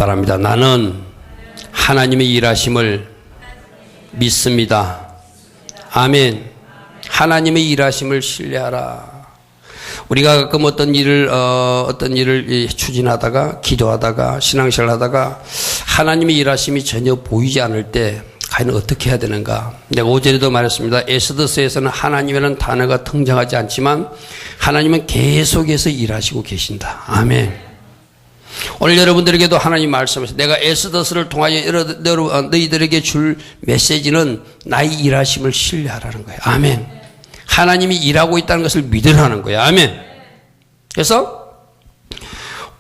바랍니다. 나는 하나님의 일하심을 믿습니다. 아멘. 하나님의 일하심을 신뢰하라. 우리가 가끔 어떤 일을 추진하다가, 기도하다가, 신앙생활 하다가 하나님의 일하심이 전혀 보이지 않을 때 과연 어떻게 해야 되는가? 내가 어제도 말했습니다. 에스더서에서는 하나님이라는 단어가 등장하지 않지만 하나님은 계속해서 일하시고 계신다. 아멘. 오늘 여러분들에게도 하나님 말씀하셔서 내가 에스더서를 통하여 너희들에게 줄 메시지는 나의 일하심을 신뢰하라는 거예요. 아멘. 하나님이 일하고 있다는 것을 믿으라는 거예요. 아멘. 그래서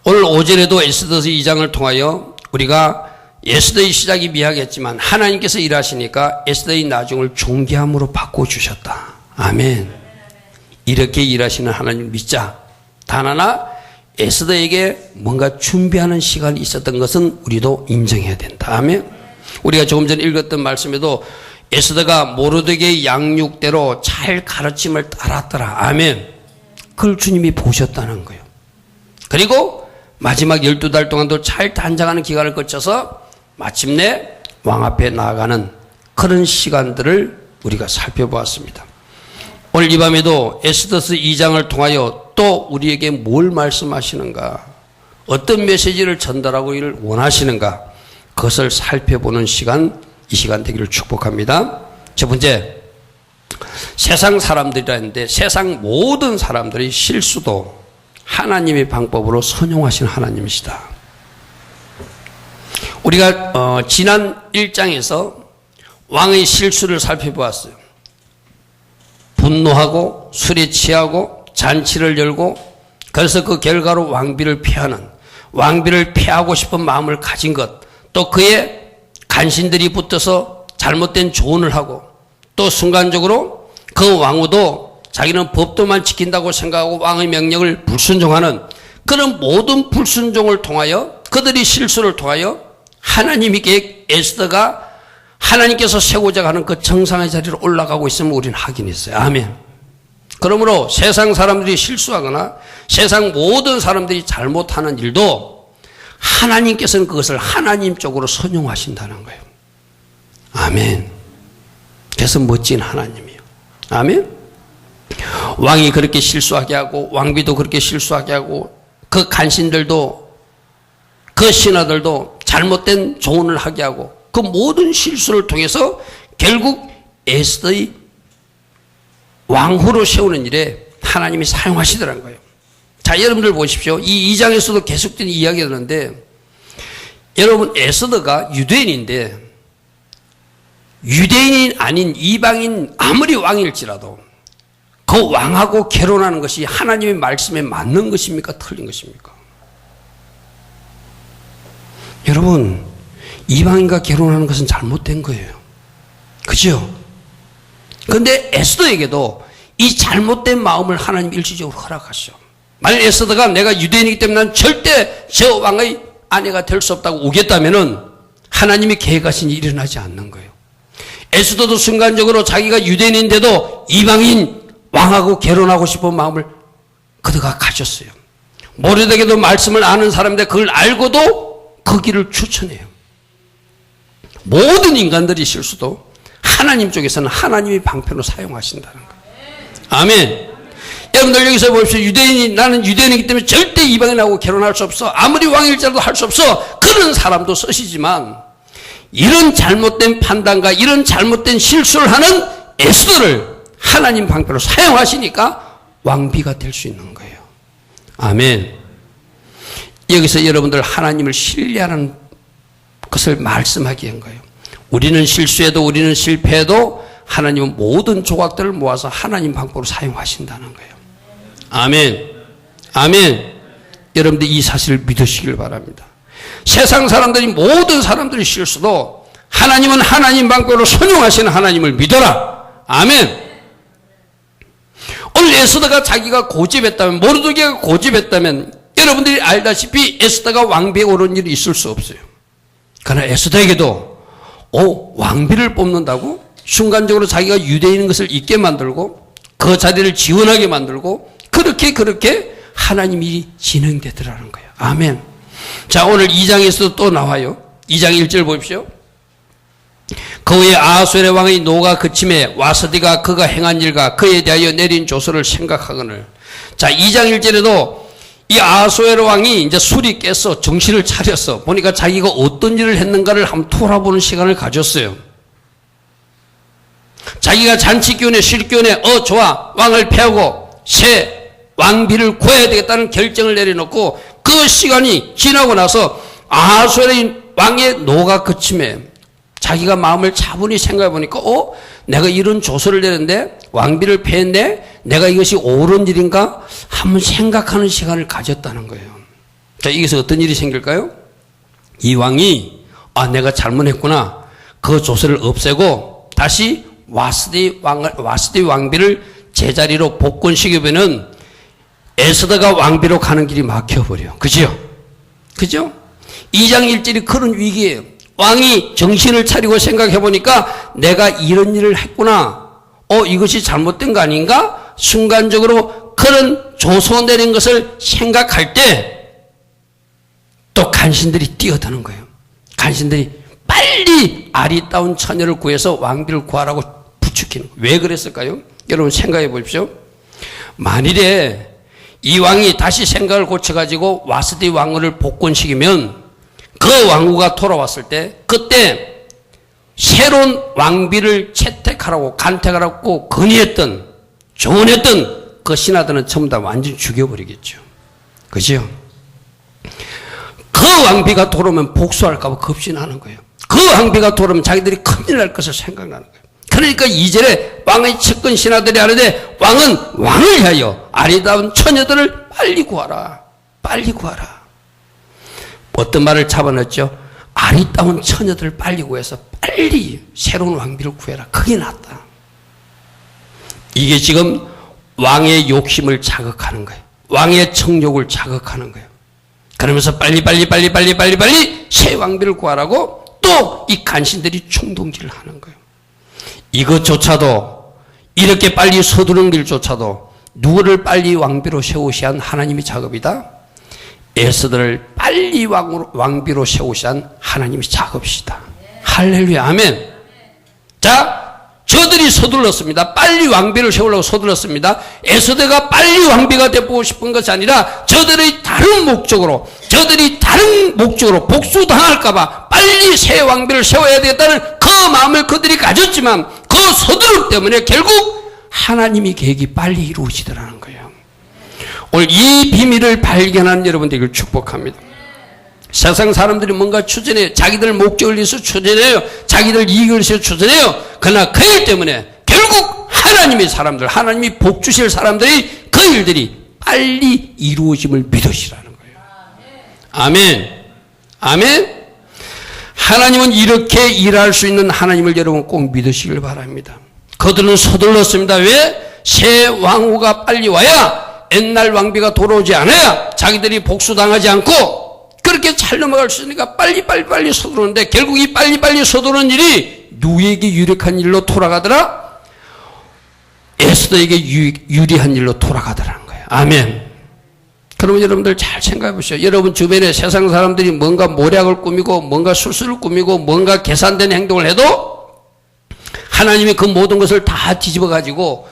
오늘 오전에도 에스더서 2장을 통하여 우리가 에스더의 시작이 미약했지만 하나님께서 일하시니까 에스더의 나중을 존귀함으로 바꿔주셨다. 아멘. 이렇게 일하시는 하나님 믿자. 단 하나 에스더에게 뭔가 준비하는 시간이 있었던 것은 우리도 인정해야 된다. 아멘. 우리가 조금 전에 읽었던 말씀에도 에스더가 모르드게의 양육대로 잘 가르침을 따랐더라. 아멘. 그걸 주님이 보셨다는 거예요. 그리고 마지막 12달 동안도 잘 단장하는 기간을 거쳐서 마침내 왕 앞에 나아가는 그런 시간들을 우리가 살펴보았습니다. 오늘 이 밤에도 에스더서 2장을 통하여 또 우리에게 뭘 말씀하시는가, 어떤 메시지를 전달하기를 원하시는가, 그것을 살펴보는 시간, 이 시간 되기를 축복합니다. 첫 번째, 세상 사람들이라 했는데 세상 모든 사람들이 실수도 하나님의 방법으로 선용하신 하나님이시다. 우리가 지난 1장에서 왕의 실수를 살펴보았어요. 분노하고 술에 취하고 잔치를 열고 그래서 그 결과로 왕비를 피하는, 왕비를 피하고 싶은 마음을 가진 것, 또 그의 간신들이 붙어서 잘못된 조언을 하고 또 순간적으로 그 왕후도 자기는 법도만 지킨다고 생각하고 왕의 명령을 불순종하는 그런 모든 불순종을 통하여, 그들이 실수를 통하여 하나님에게 에스더가 하나님께서 세우고자 하는 그 정상의 자리로 올라가고 있음을 우리는 확인했어요. 아멘. 그러므로 세상 사람들이 실수하거나 세상 모든 사람들이 잘못하는 일도 하나님께서는 그것을 하나님 쪽으로 선용하신다는 거예요. 아멘. 그래서 멋진 하나님이에요. 아멘. 왕이 그렇게 실수하게 하고 왕비도 그렇게 실수하게 하고 그 간신들도 그 신하들도 잘못된 조언을 하게 하고 그 모든 실수를 통해서 결국 에스더의 왕후로 세우는 일에 하나님이 사용하시더라는 거예요. 자, 여러분들 보십시오. 이 2장에서도 계속된 이야기가 되는데, 여러분 에스더가 유대인인데 유대인이 아닌 이방인 아무리 왕일지라도 그 왕하고 결혼하는 것이 하나님의 말씀에 맞는 것입니까? 틀린 것입니까? 여러분, 이방인과 결혼하는 것은 잘못된 거예요. 그죠? 그런데 에스더에게도 이 잘못된 마음을 하나님 일시적으로 허락하셔. 만약 에스더가 내가 유대인이기 때문에 난 절대 저 왕의 아내가 될 수 없다고 오겠다면은 하나님이 계획하신 일이 일어나지 않는 거예요. 에스더도 순간적으로 자기가 유대인인데도 이방인 왕하고 결혼하고 싶은 마음을 그들가 가졌어요. 모르드게도 말씀을 아는 사람인데 그걸 알고도 그 길을 추천해요. 모든 인간들이 실수도 하나님 쪽에서는 하나님의 방편으로 사용하신다는 거예요. 아멘. 여러분들 여기서 보십시오. 나는 유대인이기 때문에 절대 이방인하고 결혼할 수 없어. 아무리 왕일자라도 할 수 없어. 그런 사람도 쓰시지만 이런 잘못된 판단과 이런 잘못된 실수를 하는 에스더를 하나님 방편으로 사용하시니까 왕비가 될 수 있는 거예요. 아멘. 여기서 여러분들 하나님을 신뢰하는 것을 말씀하기 위한 거예요. 우리는 실수해도 우리는 실패해도 하나님은 모든 조각들을 모아서 하나님 방법으로 사용하신다는 거예요. 아멘. 아멘. 여러분들 이 사실을 믿으시길 바랍니다. 세상 사람들이 모든 사람들이 실수도 하나님은 하나님 방법으로 선용하시는 하나님을 믿어라. 아멘. 오늘 에스더가 자기가 고집했다면, 모르드게가 고집했다면 여러분들이 알다시피 에스더가 왕비에 오른 일이 있을 수 없어요. 그러나 에스더에게도 왕비를 뽑는다고 순간적으로 자기가 유대인인 것을 잊게 만들고 그 자리를 지원하게 만들고 그렇게 하나님 일이 진행되더라는 거예요. 아멘. 자, 오늘 2장에서도 또 나와요. 2장 1절 보십시오. 그 후에 아하수엘의 왕의 노가 그침에 와스디가 그가 행한 일과 그에 대하여 내린 조서를 생각하거늘. 자, 2장 1절에도 이 아하수엘 왕이 이제 술이 깼어. 정신을 차렸어. 보니까 자기가 어떤 일을 했는가를 한번 돌아보는 시간을 가졌어요. 자기가 잔치 기운에 쉴 기운에 좋아, 왕을 패하고 새 왕비를 구해야 되겠다는 결정을 내려놓고 그 시간이 지나고 나서 아하수엘 왕의 노가 그침에 자기가 마음을 차분히 생각해 보니까 내가 이런 조서를 내는데 왕비를 패했네? 내가 이것이 옳은 일인가? 한번 생각하는 시간을 가졌다는 거예요. 자, 여기서 어떤 일이 생길까요? 이 왕이 내가 잘못했구나. 그 조서를 없애고 다시 와스디 왕비를 제자리로 복권시키면은 에스더가 왕비로 가는 길이 막혀버려. 그죠? 2장 1절이 그런 위기예요. 왕이 정신을 차리고 생각해 보니까 내가 이런 일을 했구나. 이것이 잘못된 거 아닌가? 순간적으로 그런 조서 내린 것을 생각할 때 또 간신들이 뛰어드는 거예요. 간신들이 빨리 아리따운 처녀를 구해서 왕비를 구하라고 부추기는 거예요. 왜 그랬을까요? 여러분 생각해 보십시오. 만일에 이 왕이 다시 생각을 고쳐가지고 와스디 왕후를 복권시키면 그 왕후가 돌아왔을 때 그때 새로운 왕비를 채택하라고 간택하라고 건의했던 조언했던 그 신하들은 전부 다 완전히 죽여버리겠죠. 그죠? 그 왕비가 돌아오면 복수할까 봐 급신하는 거예요. 그 왕비가 돌아오면 자기들이 큰일 날 것을 생각나는 거예요. 그러니까 2절에 왕의 측근 신하들이 하는데 왕은 왕을 위하여 아리따운 처녀들을 빨리 구하라. 빨리 구하라. 어떤 말을 잡아놨죠? 아리따운 처녀들을 빨리 구해서 빨리 새로운 왕비를 구해라. 그게 낫다. 이게 지금 왕의 욕심을 자극하는 거예요. 왕의 정욕을 자극하는 거예요. 그러면서 빨리 새 왕비를 구하라고 또 이 간신들이 충동질을 하는 거예요. 이것조차도 이렇게 빨리 서두르는 일조차도 누구를 빨리 왕비로 세우셔야 한 하나님의 작업이다. 에스더를 빨리 왕비로 세우셔야 한 하나님의 작업이시다. 할렐루야, 아멘. 자, 저들이 서둘렀습니다. 빨리 왕비를 세우려고 서둘렀습니다. 에스더가 빨리 왕비가 되고 싶은 것이 아니라 저들이 다른 목적으로 복수당할까봐 빨리 새 왕비를 세워야 되겠다는 그 마음을 그들이 가졌지만 그 서두름 때문에 결국 하나님의 계획이 빨리 이루어지더라는 거예요. 오늘 이 비밀을 발견한 여러분들을 축복합니다. 세상 사람들이 뭔가 추진해요. 자기들 목적을 위해서 추진해요. 자기들 이익을 위해서 추진해요. 그러나 그 일 때문에 결국 하나님의 사람들, 하나님이 복 주실 사람들이 그 일들이 빨리 이루어짐을 믿으시라는 거예요. 아멘. 아멘. 하나님은 이렇게 일할 수 있는 하나님을 여러분 꼭 믿으시길 바랍니다. 그들은 서둘렀습니다. 왜? 새 왕후가 빨리 와야 옛날 왕비가 돌아오지 않아야 자기들이 복수당하지 않고 그렇게 잘 넘어갈 수 있으니까 빨리 서두르는데 결국 이 빨리 서두르는 일이 누구에게 유력한 일로 돌아가더라? 에스더에게 유리한 일로 돌아가더라는 거예요. 아멘. 그러면 여러분들 잘 생각해 보시죠. 여러분 주변에 세상 사람들이 뭔가 모략을 꾸미고 뭔가 술수를 꾸미고 뭔가 계산된 행동을 해도 하나님이 그 모든 것을 다 뒤집어 가지고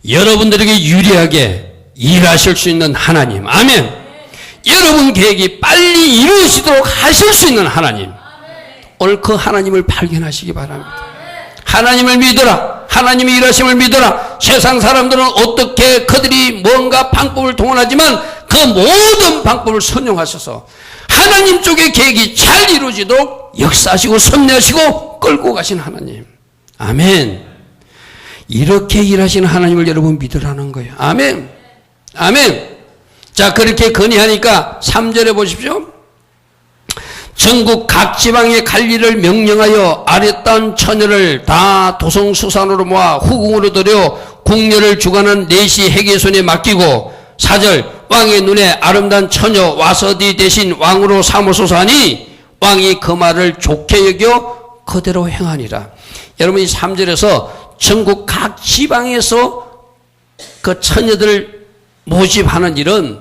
여러분들에게 유리하게 일하실 수 있는 하나님. 아멘. 여러분 계획이 빨리 이루어지도록 하실 수 있는 하나님. 오늘 그 하나님을 발견하시기 바랍니다. 하나님을 믿어라. 하나님의 일하심을 믿어라. 세상 사람들은 어떻게 그들이 뭔가 방법을 동원하지만 그 모든 방법을 선용하셔서 하나님 쪽의 계획이 잘 이루어지도록 역사하시고 섭리하시고 끌고 가신 하나님. 아멘. 이렇게 일하시는 하나님을 여러분 믿으라는 거예요. 아멘. 아멘. 자, 그렇게 건의하니까 3절에 보십시오. 전국 각 지방의 관리를 명령하여 아랫단 처녀를 다 도성수산으로 모아 후궁으로 들여 궁녀를 주관한 내시 헤게손에 맡기고 4절 왕의 눈에 아름다운 처녀 와서디 대신 왕으로 삼으소서 하니 왕이 그 말을 좋게 여겨 그대로 행하니라. 여러분 이 3절에서 전국 각 지방에서 그 처녀들을 모집하는 일은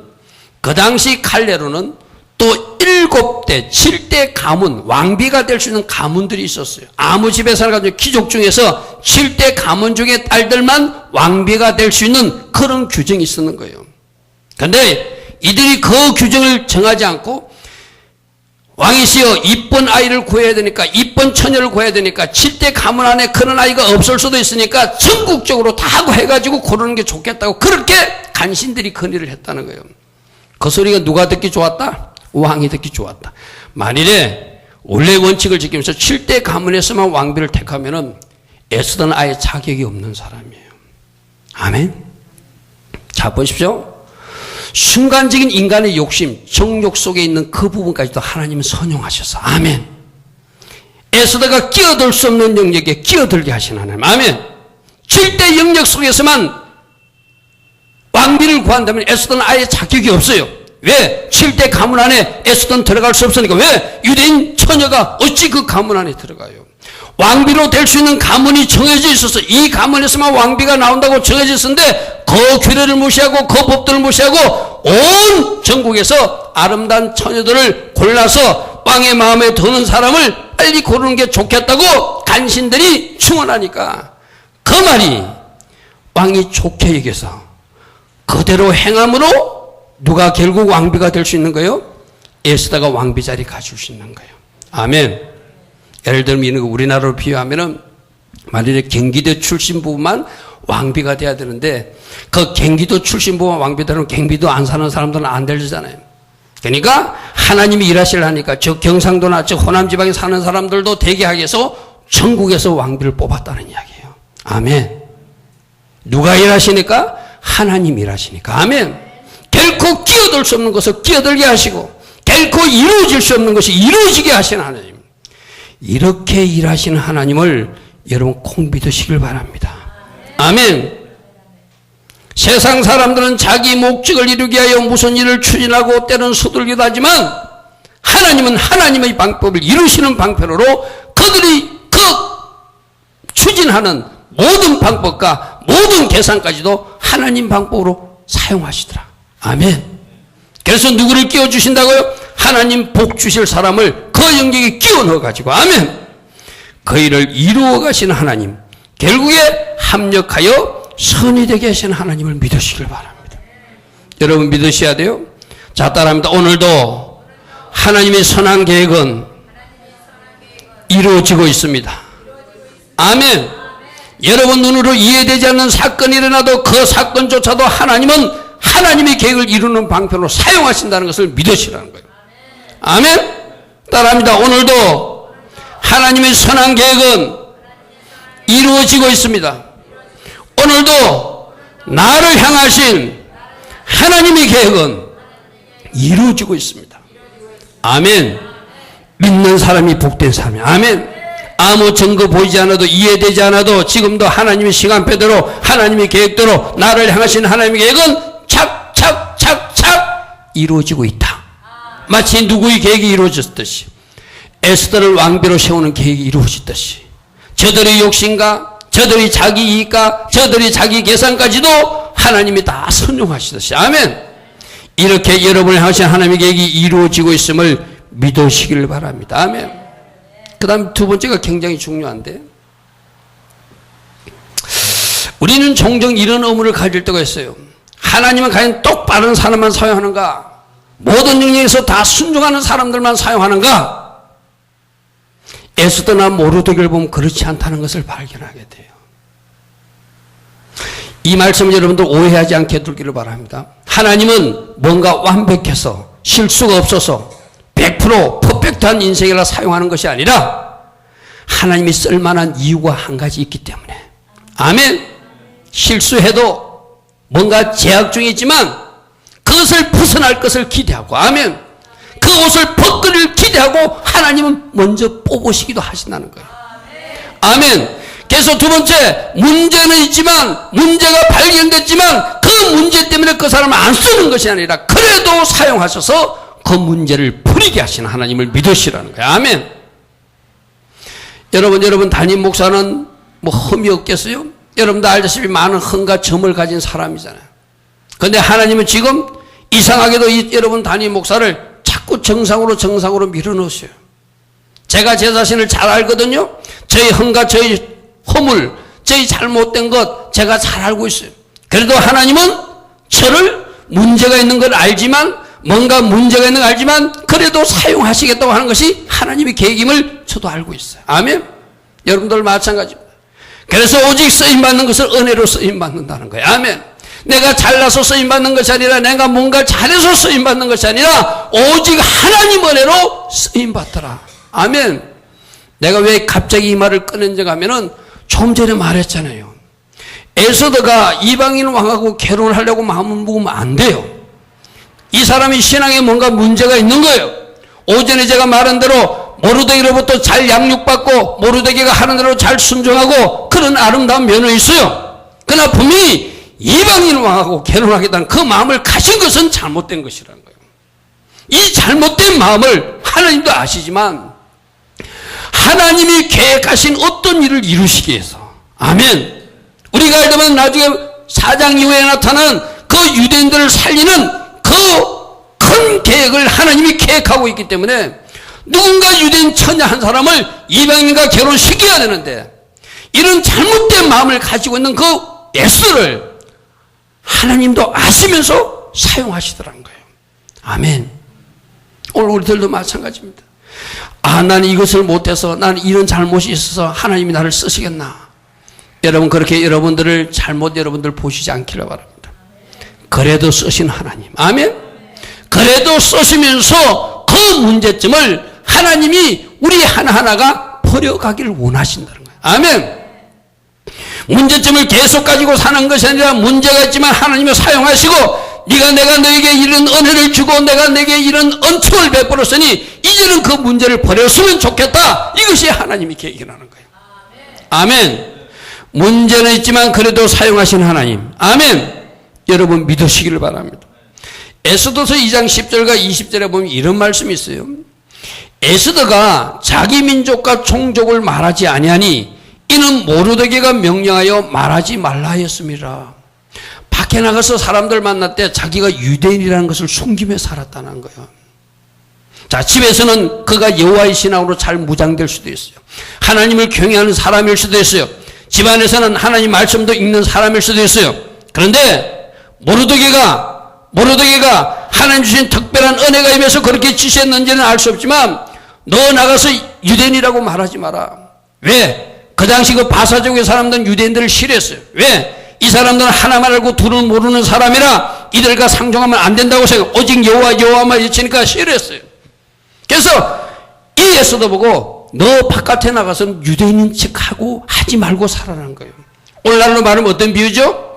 그 당시 칼례로는 또 7 7대, 7대 가문, 왕비가 될 수 있는 가문들이 있었어요. 아무 집에 살아가지고 귀족 중에서 7대 가문 중에 딸들만 왕비가 될 수 있는 그런 규정이 있었는 거예요. 그런데 이들이 그 규정을 정하지 않고 왕이시여 이쁜 아이를 구해야 되니까, 이쁜 처녀를 구해야 되니까 7대 가문 안에 그런 아이가 없을 수도 있으니까 전국적으로 다 해가지고 고르는 게 좋겠다고 그렇게 간신들이 건의를 했다는 거예요. 그 소리가 누가 듣기 좋았다? 왕이 듣기 좋았다. 만일에 원래 원칙을 지키면서 7대 가문에서만 왕비를 택하면은 에스더는 아예 자격이 없는 사람이에요. 아멘. 자, 보십시오. 순간적인 인간의 욕심, 정욕 속에 있는 그 부분까지도 하나님은 선용하셔서, 아멘. 에스더가 끼어들 수 없는 영역에 끼어들게 하신 하나님, 아멘. 7대 영역 속에서만 왕비를 구한다면 에스더는 아예 자격이 없어요. 왜? 7대 가문 안에 에스더는 들어갈 수 없으니까. 왜? 유대인 처녀가 어찌 그 가문 안에 들어가요? 왕비로 될 수 있는 가문이 정해져 있어서 이 가문에서만 왕비가 나온다고 정해져 있었는데 그 규례를 무시하고 그 법들을 무시하고 온 전국에서 아름다운 처녀들을 골라서 왕의 마음에 드는 사람을 빨리 고르는 게 좋겠다고 간신들이 충원하니까 그 말이 왕이 좋게 여겨서 그대로 행함으로 누가 결국 왕비가 될 수 있는 거예요? 에스더가 왕비 자리 가질 수 있는 거예요. 아멘. 예를 들면 우리나라로 비유하면은 만일에 경기도 출신 부부만 왕비가 돼야 되는데 그 경기도 출신 부부만 왕비 되면 경기도 안 사는 사람들은 안 되잖아요. 그러니까 하나님이 일하시려 하니까 저 경상도나 저 호남 지방에 사는 사람들도 되게 하기 위해서 전국에서 왕비를 뽑았다는 이야기예요. 아멘. 누가 일하시니까? 하나님 일하시니까. 아멘. 결코 끼어들 수 없는 것을 끼어들게 하시고 결코 이루어질 수 없는 것이 이루어지게 하시는 하나님. 이렇게 일하시는 하나님을 여러분 꼭 믿으시길 바랍니다. 아멘. 세상 사람들은 자기 목적을 이루기 위하여 무슨 일을 추진하고 때로는 서둘기도 하지만 하나님은 하나님의 방법을 이루시는 방편으로 그들이 그 추진하는 모든 방법과 모든 계산까지도 하나님 방법으로 사용하시더라. 아멘. 그래서 누구를 끼워주신다고요? 하나님 복 주실 사람을 그 영역에 끼워 넣어가지고, 아멘. 그 일을 이루어 가시는 하나님, 결국에 합력하여 선이 되게 하시는 하나님을 믿으시길 바랍니다. 여러분 믿으셔야 돼요. 자, 따라합니다. 오늘도 하나님의 선한 계획은 이루어지고 있습니다. 아멘. 여러분 눈으로 이해되지 않는 사건이 일어나도 그 사건조차도 하나님은 하나님의 계획을 이루는 방편으로 사용하신다는 것을 믿으시라는 거예요. 아멘. 따라합니다. 오늘도 하나님의 선한 계획은 이루어지고 있습니다. 오늘도 나를 향하신 하나님의 계획은 이루어지고 있습니다. 아멘. 믿는 사람이 복된 사람이에요. 아멘. 아무 증거 보이지 않아도 이해되지 않아도 지금도 하나님의 시간표대로 하나님의 계획대로 나를 향하신 하나님의 계획은 착착착착 이루어지고 있다. 마치 누구의 계획이 이루어졌듯이 에스더를 왕비로 세우는 계획이 이루어졌듯이 저들의 욕심과 저들의 자기 이익과 저들의 자기 계산까지도 하나님이 다 선용하시듯이 아멘. 이렇게 여러분을 향하신 하나님의 계획이 이루어지고 있음을 믿으시길 바랍니다. 아멘. 그 다음 두 번째가 굉장히 중요한데 우리는 종종 이런 의문을 가질 때가 있어요. 하나님은 과연 똑바른 사람만 사용하는가? 모든 영역에서 다 순종하는 사람들만 사용하는가? 에스더나 모르드게를 보면 그렇지 않다는 것을 발견하게 돼요. 이 말씀을 여러분들 오해하지 않게 두기를 바랍니다. 하나님은 뭔가 완벽해서 실수가 없어서 100% 퍼펙트한 인생이라 사용하는 것이 아니라 하나님이 쓸만한 이유가 한 가지 있기 때문에 아멘. 실수해도 뭔가 제약 중에 있지만 그것을 벗어날 것을 기대하고 아멘. 그 옷을 벗기를 기대하고 하나님은 먼저 뽑으시기도 하신다는 거예요. 아멘. 그래서 두 번째 문제는 있지만 문제가 발견됐지만 그 문제 때문에 그 사람을 안 쓰는 것이 아니라 그래도 사용하셔서 그 문제를 풀이게 하시는 하나님을 믿으시라는 거예요. 아멘. 여러분 담임 목사는 뭐 흠이 없겠어요? 여러분도 알다시피 많은 흠과 점을 가진 사람이잖아요. 그런데 하나님은 지금 이상하게도 여러분 담임 목사를 자꾸 정상으로 밀어넣으세요. 제가 제 자신을 잘 알거든요. 저희 헌과 저희 허물, 저희 잘못된 것 제가 잘 알고 있어요. 그래도 하나님은 저를 문제가 있는 걸 알지만, 뭔가 문제가 있는 걸 알지만 그래도 사용하시겠다고 하는 것이 하나님의 계획임을 저도 알고 있어요. 아멘. 여러분들 마찬가지입니다. 그래서 오직 쓰임받는 것을 은혜로 쓰임받는다는 거예요. 아멘. 내가 잘나서 쓰임받는 것이 아니라, 내가 뭔가 잘해서 쓰임받는 것이 아니라 오직 하나님 은혜로 쓰임받더라. 아멘. 내가 왜 갑자기 이 말을 꺼낸지 하면은 좀 전에 말했잖아요. 에서더가 이방인 왕하고 결혼을 하려고 마음을 먹으면 안 돼요. 이 사람이 신앙에 뭔가 문제가 있는 거예요. 오전에 제가 말한 대로 모르드게로부터 잘 양육받고 모르드게가 하는 대로 잘 순종하고 그런 아름다운 면허 있어요. 그러나 분명히 이방인 왕하고 결혼하겠다는 그 마음을 가진 것은 잘못된 것이라는 거예요. 이 잘못된 마음을 하나님도 아시지만 하나님이 계획하신 어떤 일을 이루시기 위해서, 아멘. 우리가 알다면 나중에 4장 이후에 나타난 그 유대인들을 살리는 그 큰 계획을 하나님이 계획하고 있기 때문에 누군가 유대인 처녀 한 사람을 이방인과 결혼시켜야 되는데, 이런 잘못된 마음을 가지고 있는 그 에스더를 하나님도 아시면서 사용하시더라는 거예요. 아멘. 오늘 우리들도 마찬가지입니다. 나는 이것을 못해서, 나는 이런 잘못이 있어서 하나님이 나를 쓰시겠나. 여러분, 그렇게 여러분들을 잘못 여러분들 보시지 않기를 바랍니다. 그래도 쓰신 하나님. 아멘. 그래도 쓰시면서 그 문제점을 하나님이 우리 하나하나가 버려가기를 원하신다는 거예요. 아멘. 문제점을 계속 가지고 사는 것이 아니라 문제가 있지만 하나님을 사용하시고, 내가 너에게 이런 은혜를 주고 내가 내게 이런恩축을 베풀었으니 이제는 그 문제를 버렸으면 좋겠다. 이것이 하나님이 계획이라는 거예요. 아멘. 문제는 있지만 그래도 사용하신 하나님. 아멘. 여러분 믿으시기를 바랍니다. 에스더서 2장 10절과 20절에 보면 이런 말씀이 있어요. 에스더가 자기 민족과 종족을 말하지 아니하니 이는 모르드게가 명령하여 말하지 말라 하였습니다. 밖에 나가서 사람들 만날 때 자기가 유대인이라는 것을 숨기며 살았다는 거예요. 자, 집에서는 그가 여호와의 신앙으로 잘 무장될 수도 있어요. 하나님을 경외하는 사람일 수도 있어요. 집안에서는 하나님 말씀도 읽는 사람일 수도 있어요. 그런데 모르드게가 하나님 주신 특별한 은혜가 임해서 그렇게 지시했는지는 알 수 없지만, 너 나가서 유대인이라고 말하지 마라. 왜? 그 당시 그 바사족의 사람들은 유대인들을 싫어했어요. 왜? 이 사람들은 하나만 알고 둘은 모르는 사람이라 이들과 상종하면 안 된다고 생각. 오직 여호와만 외치니까 싫어했어요. 그래서 이 에스더 보고 너 바깥에 나가서는 유대인인 척하고 하지 말고 살아라는 거예요. 오늘날로 말하면 어떤 비유죠?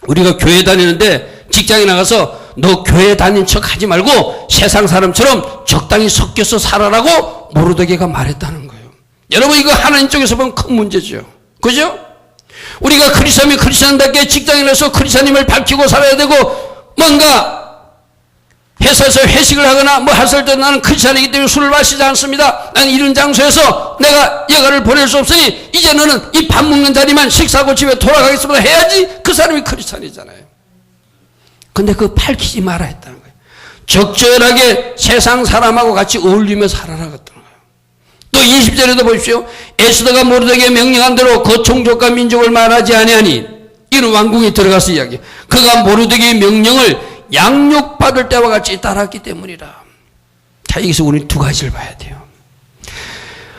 우리가 교회 다니는데 직장에 나가서 너 교회 다닌 척 하지 말고 세상 사람처럼 적당히 섞여서 살아라고 모르드게가 말했다는 거예요. 여러분, 이거 하나님 쪽에서 보면 큰 문제죠. 그죠? 우리가 크리스찬답게 직장에 나서 크리스찬임을 밝히고 살아야 되고, 뭔가 회사에서 회식을 하거나 뭐 했을 때 나는 크리스찬이기 때문에 술을 마시지 않습니다. 나는 이런 장소에서 내가 여가를 보낼 수 없으니 이제 너는 이 밥 먹는 자리만 식사하고 집에 돌아가겠습니다 해야지 그 사람이 크리스찬이잖아요. 근데 그거 밝히지 말아 했다는 거예요. 적절하게 세상 사람하고 같이 어울리며 살아라 했다는 거예요. 또 20절에도 보십시오. 에스더가 모르드게에게 명령한 대로 그 종족과 민족을 말하지 아니하니, 이는 왕궁에 들어가서 이야기. 그가 모르드게의 명령을 양육받을 때와 같이 따랐기 때문이라. 자, 여기서 우리는 두 가지를 봐야 돼요.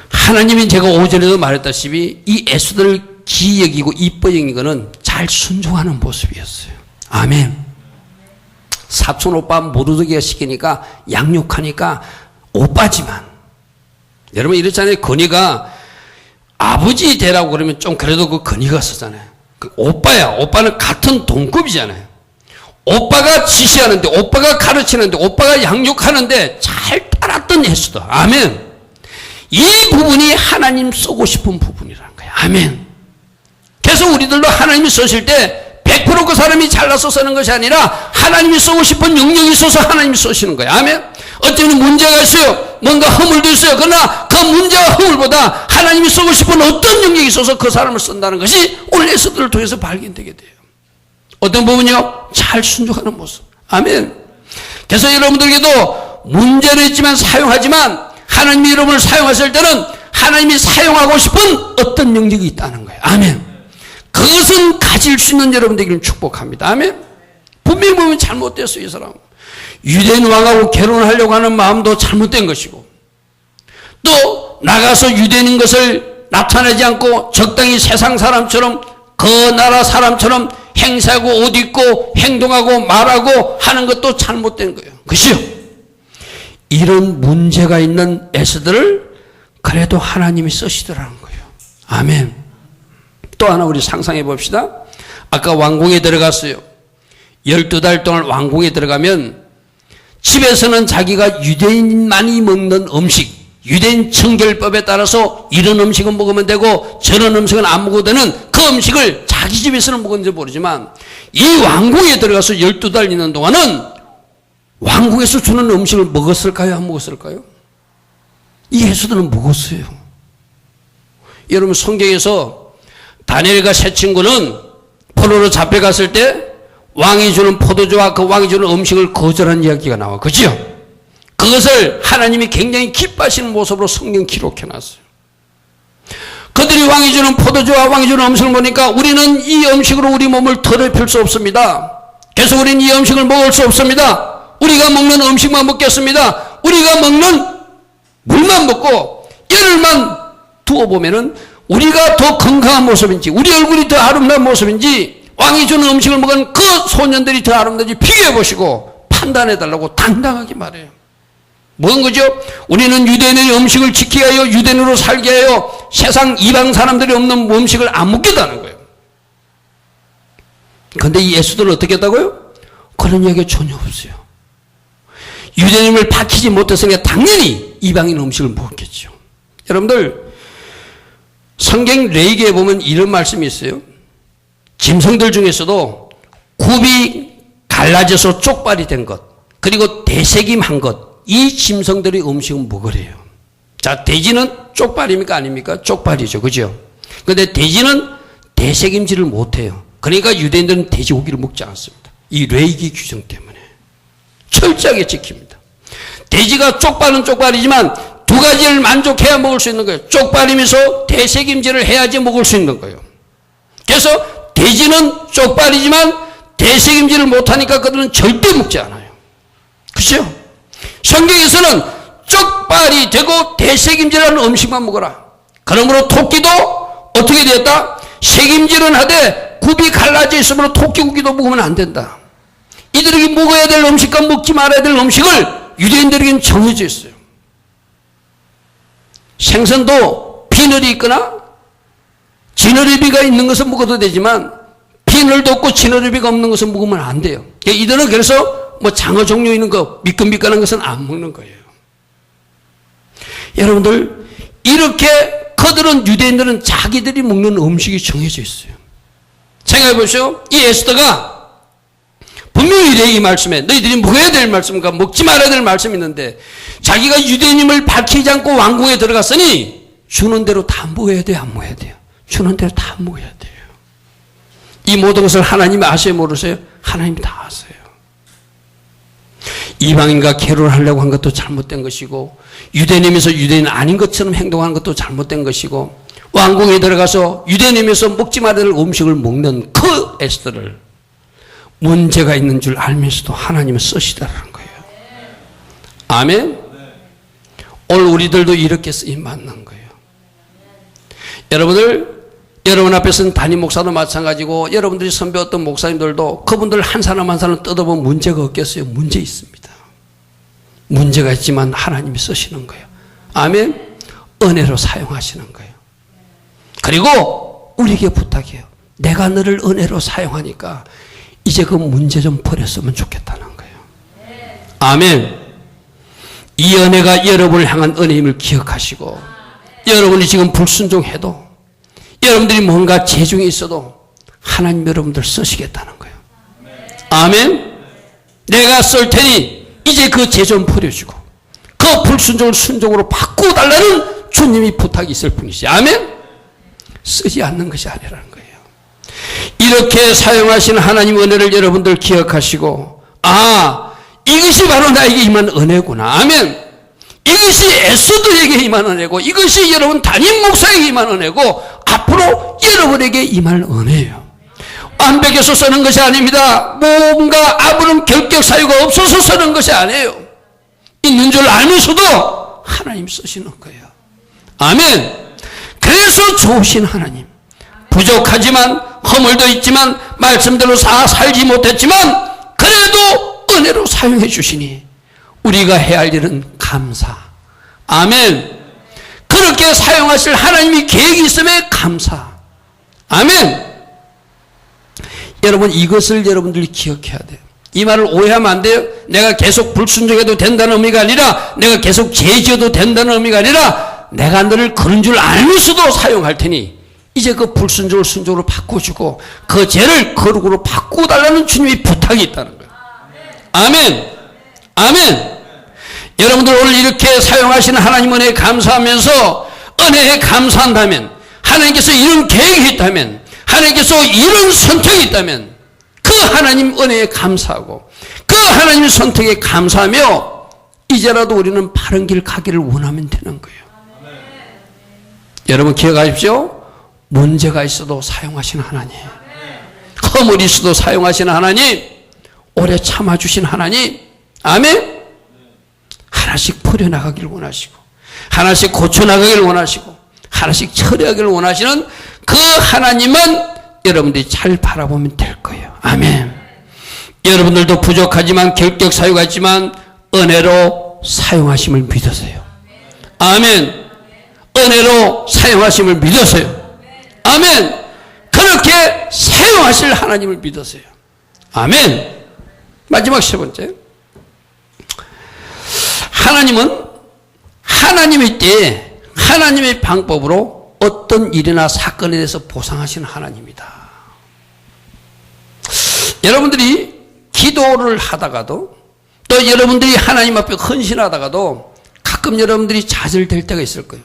하나님이 제가 오전에도 말했다시피 이 에스더를 기이 여기고 이뻐 여긴 거는 잘 순종하는 모습이었어요. 아멘. 사촌 오빠 모르드게가 시키니까 양육하니까 오빠지만, 여러분 이렇잖아요. 건이가 아버지 되라고 그러면 좀 그래도 그 건이가 쓰잖아요. 그 오빠야. 오빠는 같은 동급이잖아요. 오빠가 지시하는데, 오빠가 가르치는데, 오빠가 양육하는데 잘 따랐던 에스더. 아멘. 이 부분이 하나님 쓰고 싶은 부분이라는 거예요. 아멘. 그래서 우리들도 하나님이 쓰실 때 100% 그 사람이 잘나서 쓰는 것이 아니라 하나님이 쓰고 싶은 영역이 있어서 하나님이 쓰시는 거예요. 아멘. 어쩌면 문제가 있어요. 뭔가 허물도 있어요. 그러나 그 문제와 허물보다 하나님이 쓰고 싶은 어떤 영역이 있어서 그 사람을 쓴다는 것이 오늘 에스더를 통해서 발견되게 돼요. 어떤 부분이요? 잘 순종하는 모습. 아멘. 그래서 여러분들에게도 문제는 있지만 사용하지만 하나님이 여러분을 사용하실 때는 하나님이 사용하고 싶은 어떤 능력이 있다는 거예요. 아멘. 그것은 가질 수 있는 여러분 되기를 축복합니다. 아멘. 분명히 보면 잘못됐어요. 이 사람 유대인 왕하고 결혼하려고 하는 마음도 잘못된 것이고, 또 나가서 유대인인 것을 나타내지 않고 적당히 세상 사람처럼 그 나라 사람처럼 행세하고 옷 입고 행동하고 말하고 하는 것도 잘못된 거예요. 그렇죠? 이런 문제가 있는 에스더를 그래도 하나님이 쓰시더라는 거예요. 아멘. 또 하나 우리 상상해 봅시다. 아까 왕궁에 들어갔어요. 12달 동안 왕궁에 들어가면 집에서는 자기가 유대인만이 먹는 음식, 유대인 청결법에 따라서 이런 음식은 먹으면 되고 저런 음식은 안 먹어도 되는 그 음식을 자기 집에서는 먹었는지 모르지만 이 왕궁에 들어가서 12달 있는 동안은 왕궁에서 주는 음식을 먹었을까요? 안 먹었을까요? 이 에스더는 먹었어요. 여러분 성경에서 다니엘과 세 친구는 포로로 잡혀갔을 때 왕이 주는 포도주와 그 왕이 주는 음식을 거절한 이야기가 나와. 그죠? 그것을 하나님이 굉장히 기뻐하시는 모습으로 성경 기록해놨어요. 그들이 왕이 주는 포도주와 왕이 주는 음식을 보니까 우리는 이 음식으로 우리 몸을 더럽힐 수 없습니다. 그래서 우리는 이 음식을 먹을 수 없습니다. 우리가 먹는 음식만 먹겠습니다. 우리가 먹는 물만 먹고 열흘만 두어보면은 우리가 더 건강한 모습인지 우리 얼굴이 더 아름다운 모습인지 왕이 주는 음식을 먹은 그 소년들이 더 아름다운지 비교해보시고 판단해달라고 당당하게 말해요. 뭔 거죠? 우리는 유대인의 음식을 지키게 하여 유대인으로 살게 하여 세상 이방 사람들이 없는 음식을 안 먹겠다는 거예요. 그런데 이 에스더는 어떻게 했다고요? 그런 이야기가 전혀 없어요. 유대인을 밝히지 못했으니까 당연히 이방인 음식을 먹었겠죠. 여러분들 성경 레위기에 보면 이런 말씀이 있어요. 짐승들 중에서도 굽이 갈라져서 쪽발이 된 것, 그리고 대새김한 것, 이 짐승들의 음식은 먹으래요. 자, 돼지는 쪽발입니까? 아닙니까? 쪽발이죠. 그죠? 그런데 돼지는 대새김질을 못해요. 그러니까 유대인들은 돼지고기를 먹지 않습니다. 이 레위기 규정 때문에. 철저하게 지킵니다. 돼지가 쪽발은 쪽발이지만 두 가지를 만족해야 먹을 수 있는 거예요. 쪽발이면서 대새김질을 해야지 먹을 수 있는 거예요. 그래서 돼지는 쪽발이지만 대새김질을 못하니까 그들은 절대 먹지 않아요. 그렇죠? 성경에서는 쪽발이 되고 대새김질하는 음식만 먹어라. 그러므로 토끼도 어떻게 되었다? 새김질은 하되 굽이 갈라져 있으므로 토끼고기도 먹으면 안 된다. 이들에게 먹어야 될 음식과 먹지 말아야 될 음식을 유대인들에게는 정해져 있어요. 생선도 비늘이 있거나 지느러미가 있는 것은 먹어도 되지만 비늘도 없고 지느러미가 없는 것은 먹으면 안 돼요. 이들은 그래서 뭐 장어 종류 있는 거 미끈미끈한 것은 안 먹는 거예요. 여러분들 이렇게 그들은 유대인들은 자기들이 먹는 음식이 정해져 있어요. 생각해 보시오. 이 에스더가 분명히 레위기 말씀에 너희들이 먹어야 될 말씀과 먹지 말아야 될 말씀이 있는데 자기가 유대인임을 밝히지 않고 왕궁에 들어갔으니 주는 대로 다 먹어야 돼요? 안 먹어야 돼요? 주는 대로 다 먹어야 돼요. 이 모든 것을 하나님이 아세요? 모르세요? 하나님이 다 아세요. 이방인과 결혼하려고 한 것도 잘못된 것이고 유대인이면서 유대인 아닌 것처럼 행동하는 것도 잘못된 것이고 왕궁에 들어가서 유대인이면서 먹지 말아야 될 음식을 먹는 그 에스더를 문제가 있는 줄 알면서도 하나님은 쓰시다라는 거예요. 아멘? 오늘 우리들도 이렇게 쓰임 받는 거예요. 여러분들, 여러분 앞에서는 담임 목사도 마찬가지고 여러분들이 선배였던 목사님들도 그분들 한 사람 한 사람 뜯어보면 문제가 없겠어요? 문제 있습니다. 문제가 있지만 하나님이 쓰시는 거예요. 아멘? 은혜로 사용하시는 거예요. 그리고 우리에게 부탁해요. 내가 너를 은혜로 사용하니까 이제 그 문제 좀 버렸으면 좋겠다는 거예요. 아멘. 이 은혜가 여러분을 향한 은혜임을 기억하시고 여러분이 지금 불순종해도 여러분들이 뭔가 재중이 있어도 하나님 여러분들 쓰시겠다는 거예요. 아멘. 내가 쓸 테니 이제 그 죄 좀 버려주고 그 불순종을 순종으로 바꾸달라는 주님이 부탁이 있을 뿐이지. 아멘. 쓰지 않는 것이 아니라는 거예요. 이렇게 사용하시는 하나님 은혜를 여러분들 기억하시고 이것이 바로 나에게 임한 은혜구나. 아멘. 이것이 에스더에게 임한 은혜고, 이것이 여러분 담임 목사에게 임한 은혜고, 앞으로 여러분에게 임할 은혜예요. 완벽해서 쓰는 것이 아닙니다. 뭔가 아무런 결격 사유가 없어서 쓰는 것이 아니에요. 있는 줄 알면서도 하나님 쓰시는 거예요. 아멘. 그래서 좋으신 하나님, 부족하지만 허물도 있지만 말씀대로 살지 못했지만 그래도 은혜로 사용해 주시니 우리가 해야 할 일은 감사. 아멘. 그렇게 사용하실 하나님이 계획이 있음에 감사. 아멘. 여러분, 이것을 여러분들이 기억해야 돼요. 이 말을 오해하면 안 돼요. 내가 계속 불순종해도 된다는 의미가 아니라, 내가 계속 죄 지어도 된다는 의미가 아니라, 내가 너를 그런 줄 알면서도 사용할 테니 이제 그 불순종을 순종으로 바꿔주고 그 죄를 거룩으로 바꾸달라는 주님의 부탁이 있다는 거예요. 아멘. 아멘. 여러분들 오늘 이렇게 사용하시는 하나님 은혜에 감사하면서, 은혜에 감사한다면, 하나님께서 이런 계획이 있다면, 하나님께서 이런 선택이 있다면 그 하나님 은혜에 감사하고 그 하나님 선택에 감사하며 이제라도 우리는 바른 길 가기를 원하면 되는 거예요. 아멘. 여러분 기억하십시오. 문제가 있어도 사용하시는 하나님, 허물이 있어도 사용하시는 하나님, 오래 참아주신 하나님. 아멘. 하나씩 풀어나가기를 원하시고, 하나씩 고쳐나가기를 원하시고, 하나씩 처리하기를 원하시는 그 하나님은 여러분들이 잘 바라보면 될 거예요. 아멘. 여러분들도 부족하지만 결격 사유가 있지만 은혜로 사용하심을 믿으세요. 아멘. 은혜로 사용하심을 믿으세요. 아멘. 그렇게 사용하실 하나님을 믿으세요. 아멘. 마지막 세 번째, 하나님은 하나님의 때에 하나님의 방법으로 어떤 일이나 사건에 대해서 보상하시는 하나님이다. 여러분들이 기도를 하다가도, 또 여러분들이 하나님 앞에 헌신하다가도 가끔 여러분들이 좌절될 때가 있을 거예요.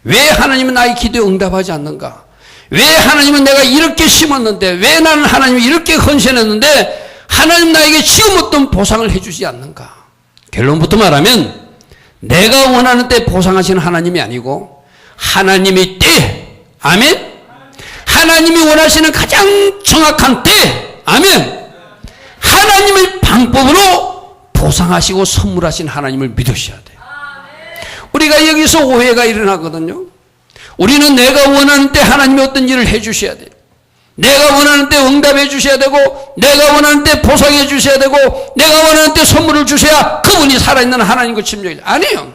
왜 하나님은 나의 기도에 응답하지 않는가? 왜 하나님은 내가 이렇게 심었는데, 왜 나는 하나님이 이렇게 헌신했는데 하나님 나에게 지금 어떤 보상을 해주지 않는가? 결론부터 말하면 내가 원하는 때 보상하시는 하나님이 아니고 하나님의 때, 아멘. 하나님이 원하시는 가장 정확한 때, 아멘. 하나님의 방법으로 보상하시고 선물하신 하나님을 믿으셔야 돼요. 우리가 여기서 오해가 일어나거든요. 우리는 내가 원하는 때 하나님이 어떤 일을 해주셔야 돼요. 내가 원하는 때 응답해 주셔야 되고, 내가 원하는 때 보상해 주셔야 되고, 내가 원하는 때 선물을 주셔야 그분이 살아있는 하나님과 침략이죠. 아니에요.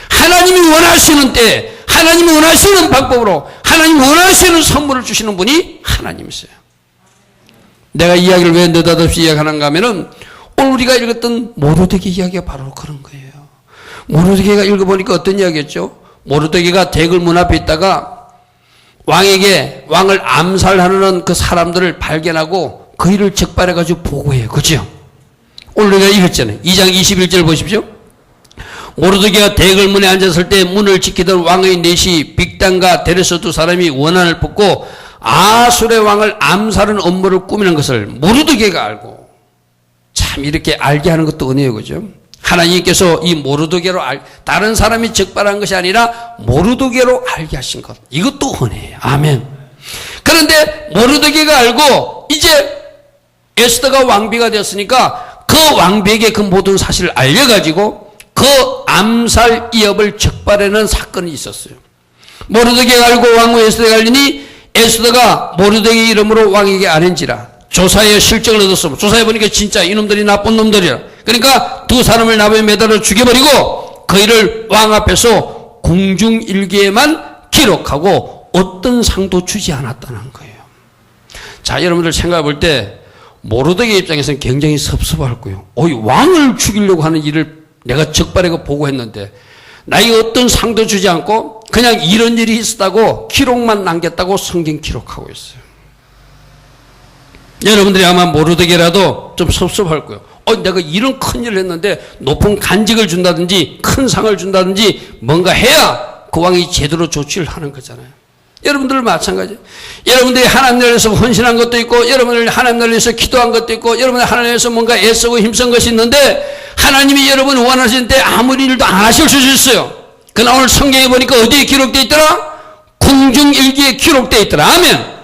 하나님이 원하시는 때, 하나님이 원하시는 방법으로, 하나님이 원하시는 선물을 주시는 분이 하나님이세요. 내가 이야기를 왜 느닷없이 이야기하는가 하면은, 오늘 우리가 읽었던 모르드게 이야기가 바로 그런 거예요. 모르드게가 읽어보니까 어떤 이야기였죠? 모르드게가 대궐 문 앞에 있다가 왕에게, 왕을 암살하는 그 사람들을 발견하고 그 일을 적발해가지고 보고해요. 그죠? 오늘 우리가 읽었잖아요. 2장 21절 보십시오. 모르드게가 대궐 문에 앉았을 때 문을 지키던 왕의 넷이 빅단과 데레스 두 사람이 원한을 뽑고 아술의 왕을 암살하는 업무를 꾸미는 것을 모르드게가 알고, 참 이렇게 알게 하는 것도 은혜예요. 그죠? 하나님께서 이 모르드게로 다른 사람이 적발한 것이 아니라 모르드게로 알게 하신 것, 이것도 은혜예요. 아멘. 그런데 모르드게가 알고 이제 에스더가 왕비가 되었으니까 그 왕비에게 그 모든 사실을 알려가지고 그 암살 이업을 적발하는 사건이 있었어요. 모르드게가 알고 왕후 에스더가 알리니 에스더가 모르드게 이름으로 왕에게 아는지라 조사에 실적을 얻었어. 조사해 보니까 진짜 이놈들이 나쁜 놈들이야. 그러니까 두 사람을 나무에 매달아 죽여버리고 그 일을 왕 앞에서 공중일기에만 기록하고 어떤 상도 주지 않았다는 거예요. 자, 여러분들 생각해 볼 때 모르드게 입장에서는 굉장히 섭섭할 거예요. 왕을 죽이려고 하는 일을 내가 적발하고 보고했는데 나에게 어떤 상도 주지 않고 그냥 이런 일이 있었다고 기록만 남겼다고 성경 기록하고 있어요. 여러분들이 아마 모르드게라도 좀 섭섭할 거예요. 내가 이런 큰 일을 했는데 높은 간직을 준다든지 큰 상을 준다든지 뭔가 해야 그 왕이 제대로 조치를 하는 거잖아요. 여러분들 마찬가지. 여러분들이 하나님을 위해서 헌신한 것도 있고, 여러분들 하나님을 위해서 기도한 것도 있고, 여러분들 하나님을 위해서 뭔가 애쓰고 힘쓴 것이 있는데, 하나님이 여러분 원하실 때 아무리 일도 안 하실 수 있어요. 그러나 오늘 성경에 보니까 어디에 기록되어 있더라? 공중일기에 기록되어 있더라. 아멘.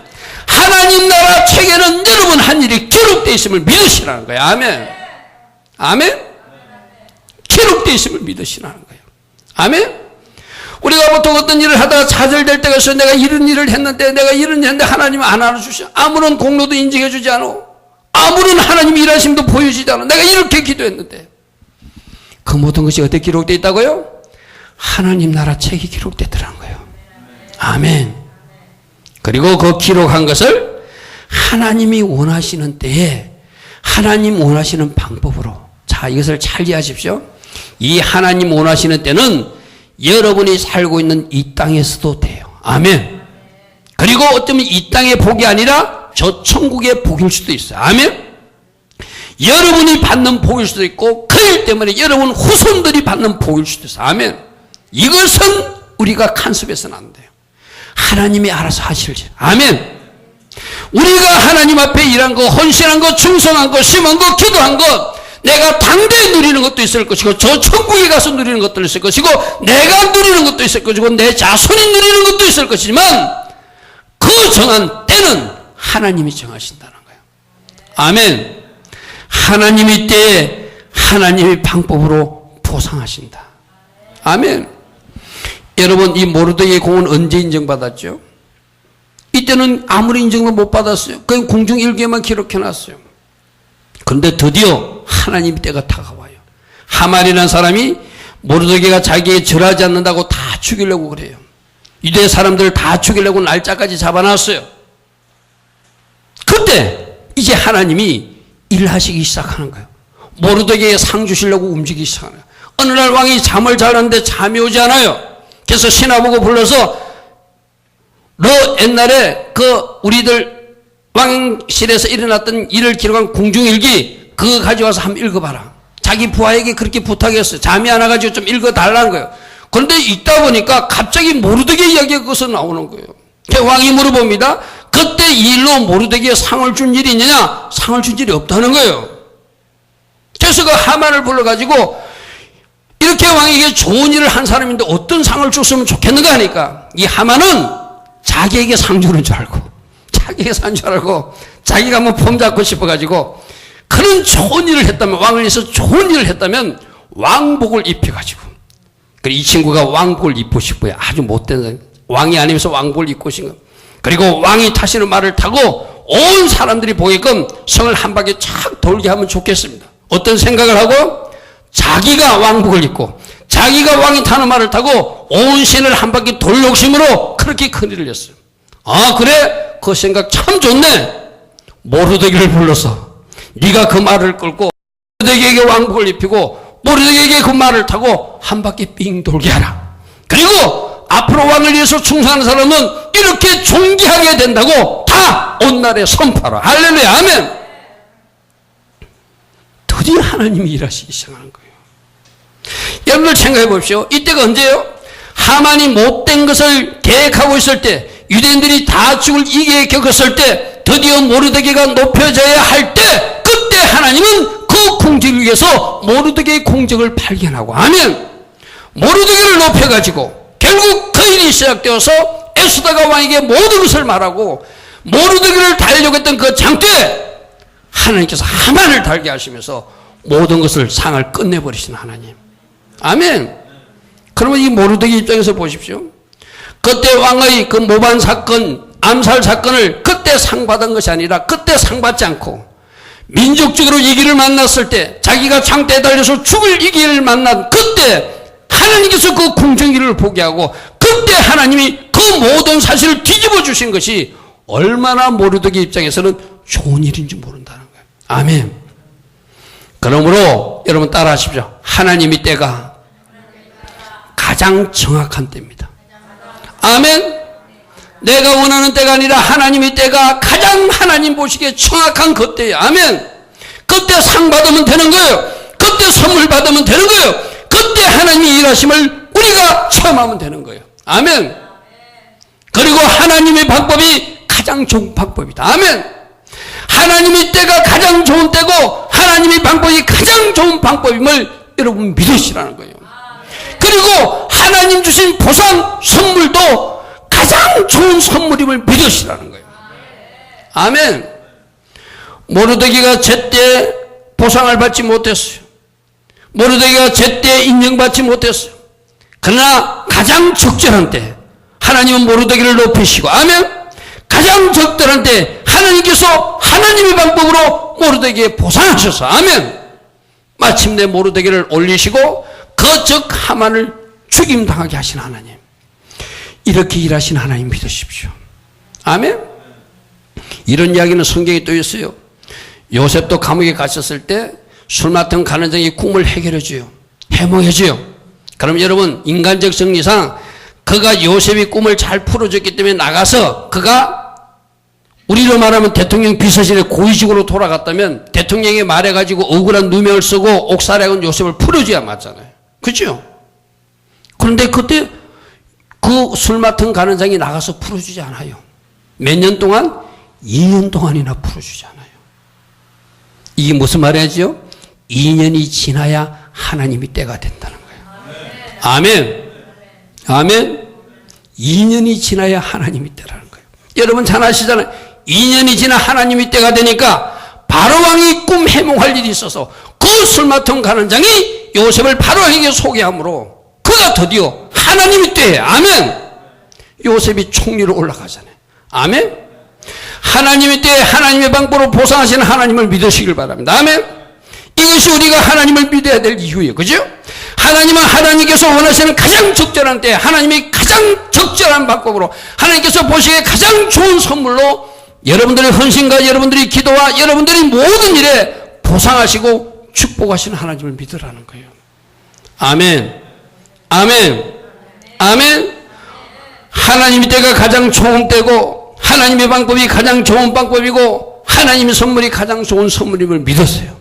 하나님 나라 책에는 여러분 한 일이 기록되어 있음을 믿으시라는 거예요. 아멘. 아멘. 기록되어 있음을 믿으시라는 거예요. 아멘. 우리가 보통 어떤 일을 하다가 좌절될 때가 있어요. 내가 이런 일을 했는데, 내가 이런 일을 했는데 하나님은 안 알아주셔. 아무런 공로도 인정해 주지 않아. 아무런 하나님의 일하심도 보여주지 않아. 내가 이렇게 기도했는데. 그 모든 것이 어떻게 기록되어 있다고요? 하나님 나라 책이 기록되더라는 거예요. 아멘. 그리고 그 기록한 것을 하나님이 원하시는 때에 하나님 원하시는 방법으로, 자, 이것을 잘 이해하십시오. 이 하나님 원하시는 때는 여러분이 살고 있는 이 땅에서도 돼요. 아멘. 그리고 어쩌면 이 땅의 복이 아니라 저 천국의 복일 수도 있어요. 아멘. 여러분이 받는 복일 수도 있고, 그 일 때문에 여러분 후손들이 받는 복일 수도 있어요. 아멘. 이것은 우리가 간섭해서는 안 돼요. 하나님이 알아서 하실지. 아멘. 우리가 하나님 앞에 일한 거, 헌신한 거, 충성한 거, 심은 거, 기도한 것, 내가 당대에 누리는 것도 있을 것이고, 저 천국에 가서 누리는 것도 있을 것이고, 내가 누리는 것도 있을 것이고, 내 자손이 누리는 것도 있을 것이지만, 그 정한 때는 하나님이 정하신다는 거예요. 아멘. 하나님이 때에 하나님의 방법으로 보상하신다. 아멘. 여러분, 이 모르드게의 공은 언제 인정받았죠? 이때는 아무리 인정도 못 받았어요. 그냥 공중일기에만 기록해놨어요. 그런데 드디어 하나님 때가 다가와요. 하만이라는 사람이 모르드게가 자기에 절하지 않는다고 다 죽이려고 그래요. 유대 사람들을 다 죽이려고 날짜까지 잡아놨어요. 그때 이제 하나님이 일하시기 시작하는 거예요. 모르드게에 상 주시려고 움직이기 시작하는 거예요. 어느 날 왕이 잠을 자는데 잠이 오지 않아요. 그래서 신하보고 불러서 너 옛날에 그 우리들 왕실에서 일어났던 일을 기록한 공중일기 그거 가져와서 한번 읽어봐라. 자기 부하에게 그렇게 부탁했어요. 잠이 안 와가지고 좀 읽어달라는 거예요. 그런데 읽다 보니까 갑자기 모르드게 이야기가 거기서 나오는 거예요. 왕이 물어봅니다. 그때 이 일로 모르드게에 상을 준 일이 있느냐? 상을 준 일이 없다는 거예요. 그래서 그 하만을 불러가지고 이렇게 왕에게 좋은 일을 한 사람인데 어떤 상을 줬으면 좋겠는가 하니까 이 하만은 자기에게 상 주는 줄 알고, 자기에게 산 줄 알고, 자기가 뭐 폼 잡고 싶어가지고 그런 좋은 일을 했다면, 왕을 위해서 좋은 일을 했다면 왕복을 입혀가지고, 이 친구가 왕복을 입고 싶어요. 아주 못된 왕이 아니면서 왕복을 입고 싶은 거. 그리고 왕이 타시는 말을 타고 온 사람들이 보게끔 성을 한 바퀴 착 돌게 하면 좋겠습니다. 어떤 생각을 하고 자기가 왕복을 입고 자기가 왕이 타는 말을 타고 온 시내를 한 바퀴 돌 욕심으로 그렇게 큰일을 했어요. 아, 그래? 그 생각 참 좋네. 모르드게를 불러서 네가 그 말을 끌고 모르드게에게 왕복을 입히고 모르드게에게 그 말을 타고 한 바퀴 삥 돌게 하라. 그리고 앞으로 왕을 위해서 충성하는 사람은 이렇게 존귀하게 된다고 다 온날에 선포하라. 할렐루야. 아멘. 드디어 하나님이 일하시기 시작하는 거예요. 여러분들 생각해 보십시오. 이때가 언제예요? 하만이 못된 것을 계획하고 있을 때, 유대인들이 다 죽을 이게 겪었을 때, 드디어 모르드게가 높여져야 할 때, 그때 하나님은 그 공적을 위해서 모르드게의 공적을 발견하고, 아멘. 모르드게를 높여가지고 결국 그 일이 시작되어서 에스더가 왕에게 모든 것을 말하고 모르드게를 달려고 했던 그 장때 하나님께서 하만을 달게 하시면서 모든 것을 상을 끝내버리신 하나님. 아멘. 그러면 이 모르드게 입장에서 보십시오. 그때 왕의 그 모반 사건, 암살 사건을 그때 상 받은 것이 아니라 그때 상 받지 않고 민족적으로 이 길을 만났을 때, 자기가 장대에 달려서 죽을 이 길을 만난 그때 하나님께서 그 공정일을 보게 하고 그때 하나님이 그 모든 사실을 뒤집어 주신 것이 얼마나 모르드게 입장에서는 좋은 일인지 모른다는 거예요. 아멘. 그러므로 여러분 따라하십시오. 하나님의 때가 가장 정확한 때입니다. 아멘. 내가 원하는 때가 아니라 하나님의 때가 가장 하나님 보시기에 정확한 그때예요. 아멘. 그때 상 받으면 되는 거예요. 그때 선물 받으면 되는 거예요. 그때 하나님이 일하심을 우리가 체험하면 되는 거예요. 아멘. 그리고 하나님의 방법이 가장 좋은 방법이다. 아멘. 하나님의 때가 가장 좋은 때고 하나님의 방법이 가장 좋은 방법임을 여러분 믿으시라는 거예요. 그리고 하나님 주신 보상 선물도 가장 좋은 선물임을 믿으시라는 거예요. 아멘. 모르드게가 제때 보상을 받지 못했어요. 모르드게가 제때 인정받지 못했어요. 그러나 가장 적절한 때 하나님은 모르드게를 높이시고, 아멘. 가장 적절한 때 하나님께서 하나님의 방법으로 모르드게에 보상하셔서, 아멘. 마침내 모르드게를 올리시고 그 적 하만을 죽임당하게 하신 하나님, 이렇게 일하신 하나님 믿으십시오. 아멘. 이런 이야기는 성경에 또 있어요. 요셉도 감옥에 갇혔을 때 술 맡은 가난쟁이 꿈을 해결해줘요. 해몽해줘요. 그럼 여러분, 인간적 정리상 그가 요셉이 꿈을 잘 풀어줬기 때문에 나가서 그가 우리로 말하면 대통령 비서실에 고위직으로 돌아갔다면 대통령이 말해가지고 억울한 누명을 쓰고 옥살이하고 요셉을 풀어줘야 맞잖아요. 그죠? 그런데 그때 그 술 맡은 가난쟁이 나가서 풀어주지 않아요. 몇 년 동안? 2년 동안이나 풀어주지 않아요. 이게 무슨 말이죠? 2년이 지나야 하나님이 때가 된다는 거예요. 아멘. 아멘. 2년이 지나야 하나님이 때라는 거예요. 여러분 잘 아시잖아요. 2년이 지나 하나님이 때가 되니까 바로왕이 꿈 해몽할 일이 있어서 그 술 맡은 가난장이 요셉을 바로왕에게 소개함으로 그가 드디어 하나님이 때에, 아멘. 요셉이 총리로 올라가잖아요. 아멘. 하나님의 때에 하나님의 방법으로 보상하시는 하나님을 믿으시길 바랍니다. 아멘. 이것이 우리가 하나님을 믿어야 될 이유예요. 그죠? 하나님은 하나님께서 원하시는 가장 적절한 때 하나님이 가장 적절한 방법으로 하나님께서 보시기에 가장 좋은 선물로 여러분들의 헌신과 여러분들의 기도와 여러분들의 모든 일에 보상하시고 축복하시는 하나님을 믿으라는 거예요. 아멘. 아멘. 아멘. 하나님의 때가 가장 좋은 때고 하나님의 방법이 가장 좋은 방법이고 하나님의 선물이 가장 좋은 선물임을 믿었어요.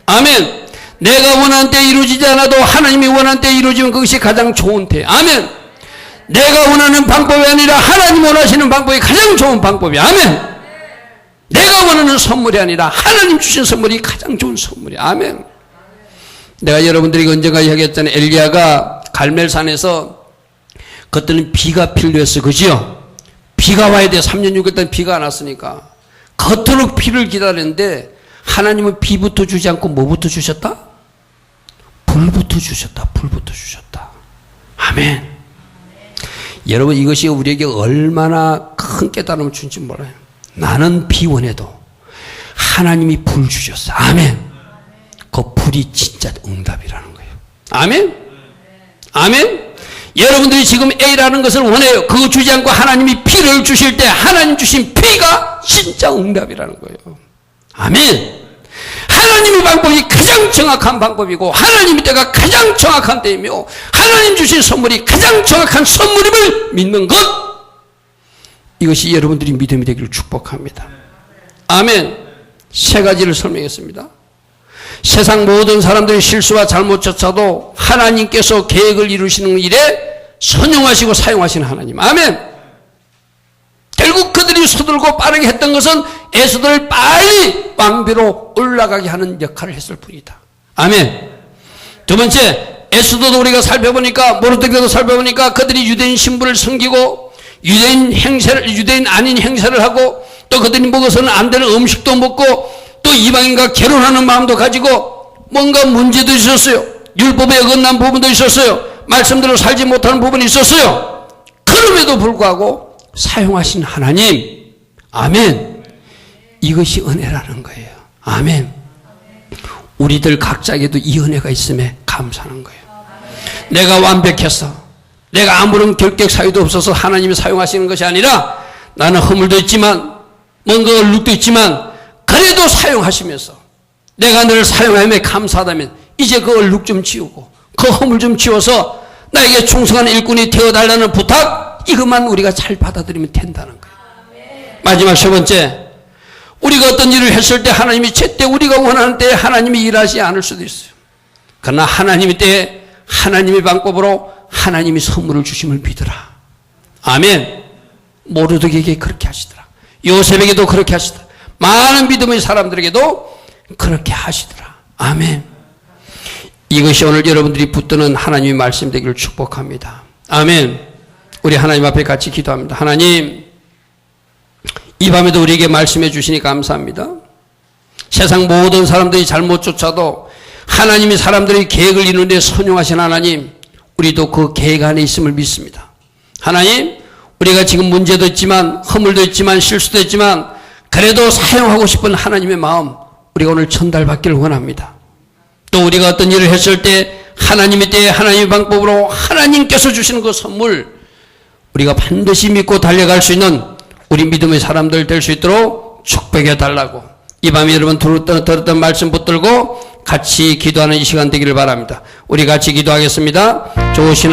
아멘. 내가 원하는 때 이루어지지 않아도 하나님이 원하는 때 이루어지면 그것이 가장 좋은 때. 아멘. 내가 원하는 방법이 아니라 하나님 원하시는 방법이 가장 좋은 방법이야. 아멘. 내가 원하는 선물이 아니라 하나님 주신 선물이 가장 좋은 선물이야. 아멘. 내가 여러분들이 언젠가 이야기했잖아요. 엘리야가 갈멜산에서 그때는 비가 필요했어. 그죠? 비가 와야 돼. 3년 6개월 동안 비가 안 왔으니까 그토록 비를 기다렸는데 하나님은 비부터 주지 않고 뭐부터 주셨다? 불부터 주셨다. 불부터 주셨다. 아멘. 여러분, 이것이 우리에게 얼마나 큰 깨달음을 준지 몰라요. 나는 비 원해도 하나님이 불 주셨어. 아멘. 그 불이 진짜 응답이라는 거예요. 아멘. 아멘. 여러분들이 지금 A라는 것을 원해요. 그거 주지 않고 하나님이 B를 주실 때 하나님 주신 B가 진짜 응답이라는 거예요. 아멘. 하나님의 방법이 가장 정확한 방법이고 하나님의 때가 가장 정확한 때이며 하나님 주신 선물이 가장 정확한 선물임을 믿는 것, 이것이 여러분들이 믿음이 되기를 축복합니다. 아멘. 세 가지를 설명했습니다. 세상 모든 사람들이 실수와 잘못조차도 하나님께서 계획을 이루시는 일에 선용하시고 사용하시는 하나님. 아멘. 결국 그들이 서둘고 빠르게 했던 것은 에스더를 빨리 왕비로 올라가게 하는 역할을 했을 뿐이다. 아멘. 두 번째, 에스더도 우리가 살펴보니까, 모르드게도 살펴보니까 그들이 유대인 신부를 섬기고 유대인 아닌 행세를 하고 또 그들이 먹어서는 안 되는 음식도 먹고 또 이방인과 결혼하는 마음도 가지고 뭔가 문제도 있었어요. 율법에 어긋난 부분도 있었어요. 말씀대로 살지 못하는 부분이 있었어요. 그럼에도 불구하고 사용하신 하나님, 아멘. 이것이 은혜라는 거예요. 아멘. 우리들 각자에게도 이 은혜가 있음에 감사하는 거예요. 내가 완벽했어. 내가 아무런 결격 사유도 없어서 하나님이 사용하시는 것이 아니라 나는 허물도 있지만 뭔가 얼룩도 있지만 그래도 사용하시면서 내가 너를 사용함에 감사하다면 이제 그 얼룩 좀 지우고 그 허물 좀 지워서 나에게 충성한 일꾼이 되어달라는 부탁, 이것만 우리가 잘 받아들이면 된다는 거예요. 마지막 세 번째, 우리가 어떤 일을 했을 때 하나님이 제때 우리가 원하는 때에 하나님이 일하지 않을 수도 있어요. 그러나 하나님의 때에 하나님의 방법으로 하나님이 선물을 주심을 믿으라. 아멘. 모르드게에게 그렇게 하시더라. 요셉에게도 그렇게 하시더라. 많은 믿음의 사람들에게도 그렇게 하시더라. 아멘. 이것이 오늘 여러분들이 붙드는 하나님의 말씀 되기를 축복합니다. 아멘. 우리 하나님 앞에 같이 기도합니다. 하나님, 이 밤에도 우리에게 말씀해 주시니 감사합니다. 세상 모든 사람들이 잘못 쫓아도 하나님이 사람들의 계획을 이루는 데 선용하신 하나님, 우리도 그 계획 안에 있음을 믿습니다. 하나님, 우리가 지금 문제도 있지만, 허물도 있지만, 실수도 있지만, 그래도 사용하고 싶은 하나님의 마음, 우리가 오늘 전달받기를 원합니다. 또 우리가 어떤 일을 했을 때 하나님의 때에 하나님의 방법으로 하나님께서 주시는 그 선물, 우리가 반드시 믿고 달려갈 수 있는 우리 믿음의 사람들 될 수 있도록 축복해 달라고, 이 밤에 여러분 들었던 말씀 붙들고 같이 기도하는 이 시간 되기를 바랍니다. 우리 같이 기도하겠습니다. 좋으신